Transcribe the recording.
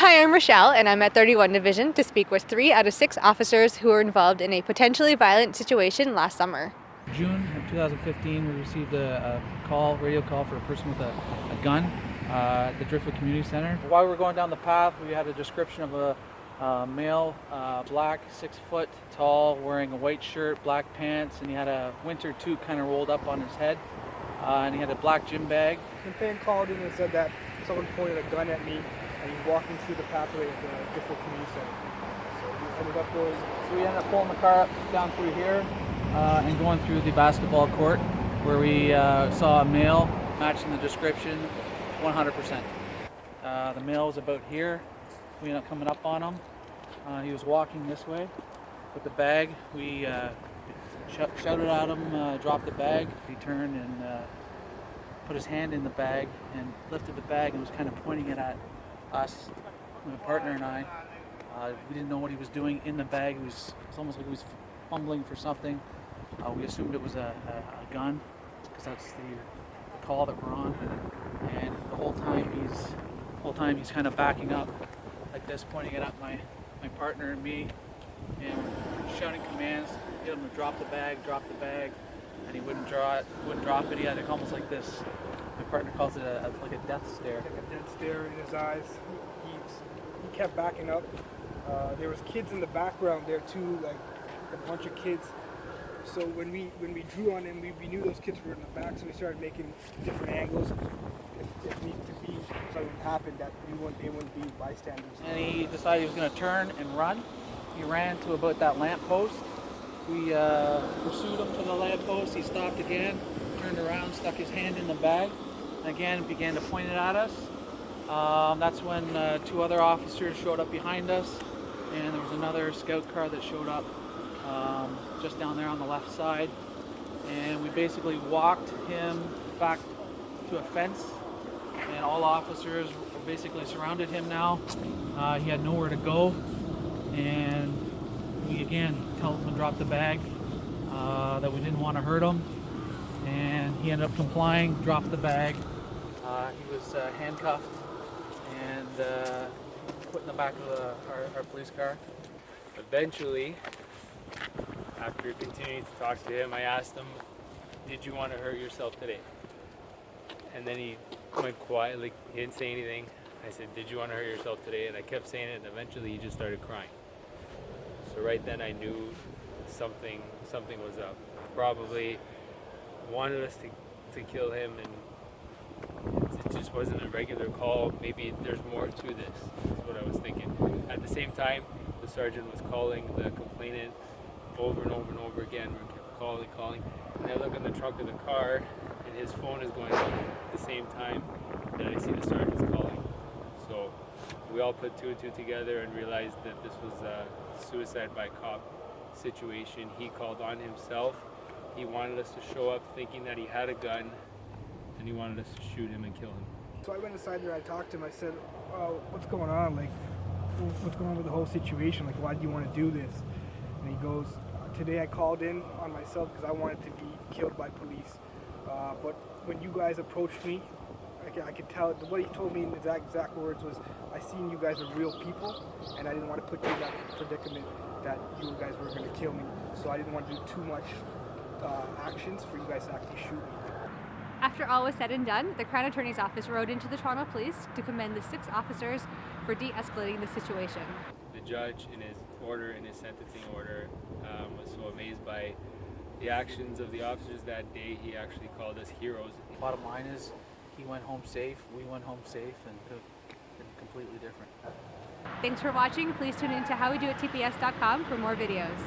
Hi, I'm Rochelle, and I'm at 31 Division to speak with 3 out of 6 officers who were involved in a potentially violent situation last summer. June of 2015, we received a radio call for a person with a gun at the Driftwood Community Center. While we were going down the path, we had a description of a male, black, 6 foot tall, wearing a white shirt, black pants, and he had a winter toque kind of rolled up on his head, and he had a black gym bag. The fan called in and said that someone pointed a gun at me, and he's walking through the pathway at the Driftwood Community Center. So we ended up pulling the car up down through here and going through the basketball court, where we saw a male matching the description 100%. The male was about here. We ended up coming up on him. He was walking this way with the bag. We shouted at him, dropped the bag. He turned and put his hand in the bag and lifted the bag and was kind of pointing it at us, my partner and I. We didn't know what he was doing in the bag. It was almost like he was fumbling for something. We assumed it was a gun, because that's the call that we're on. And the whole time he's kind of backing up like this, pointing it at my partner and me, and shouting commands, get him to drop the bag, and he wouldn't drop it. He had it almost like this. My partner calls it like a death stare. like a dead stare in his eyes. He kept backing up. There was kids in the background there too, like a bunch of kids. So when we drew on him, we knew those kids were in the back, so we started making different angles. If need to be something happened, that they wouldn't be bystanders. And he decided he was going to turn and run. He ran to about that lamp post. We pursued him to the lamp post. He stopped again, turned around, stuck his hand in the bag, and again began to point it at us. That's when 2 other officers showed up behind us, and there was another scout car that showed up just down there on the left side, and we basically walked him back to a fence, and all officers basically surrounded him now. He had nowhere to go, and we again told him to drop the bag, that we didn't want to hurt him, and he ended up complying, dropped the bag. He was handcuffed and put in the back of our police car. Eventually, after continuing to talk to him, I asked him, "Did you want to hurt yourself today?" And then he went quiet, like he didn't say anything. I said, "Did you want to hurt yourself today?" And I kept saying it, and eventually he just started crying. So right then I knew something was up. Probably wanted us to kill him, and it just wasn't a regular call. Maybe there's more to this, is what I was thinking. At the same time, the sergeant was calling the complainant over and over and over again. We kept calling, and I look in the trunk of the car, and his phone is going off at the same time that I see the sergeant's calling. So we all put 2 and 2 together and realized that this was a suicide by cop situation. He called on himself. He wanted us to show up thinking that he had a gun, and he wanted us to shoot him and kill him. So I went inside there, I talked to him, I said, what's going on? Like, what's going on with the whole situation? Like, why do you want to do this? And he goes, today I called in on myself because I wanted to be killed by police. But when you guys approached me, I could tell, what he told me in his exact words was, I seen you guys are real people, and I didn't want to put you in that predicament that you guys were going to kill me. So I didn't want to do too much actions for you guys to actually shoot me. After all was said and done, the Crown Attorney's Office wrote into the Toronto Police to commend the 6 officers for de-escalating the situation. The judge, in his sentencing order, was so amazed by the actions of the officers that day, he actually called us heroes. Bottom line is, he went home safe, we went home safe, and could have been completely different. Thanks for watching. Please tune in to howwedoittps.com for more videos.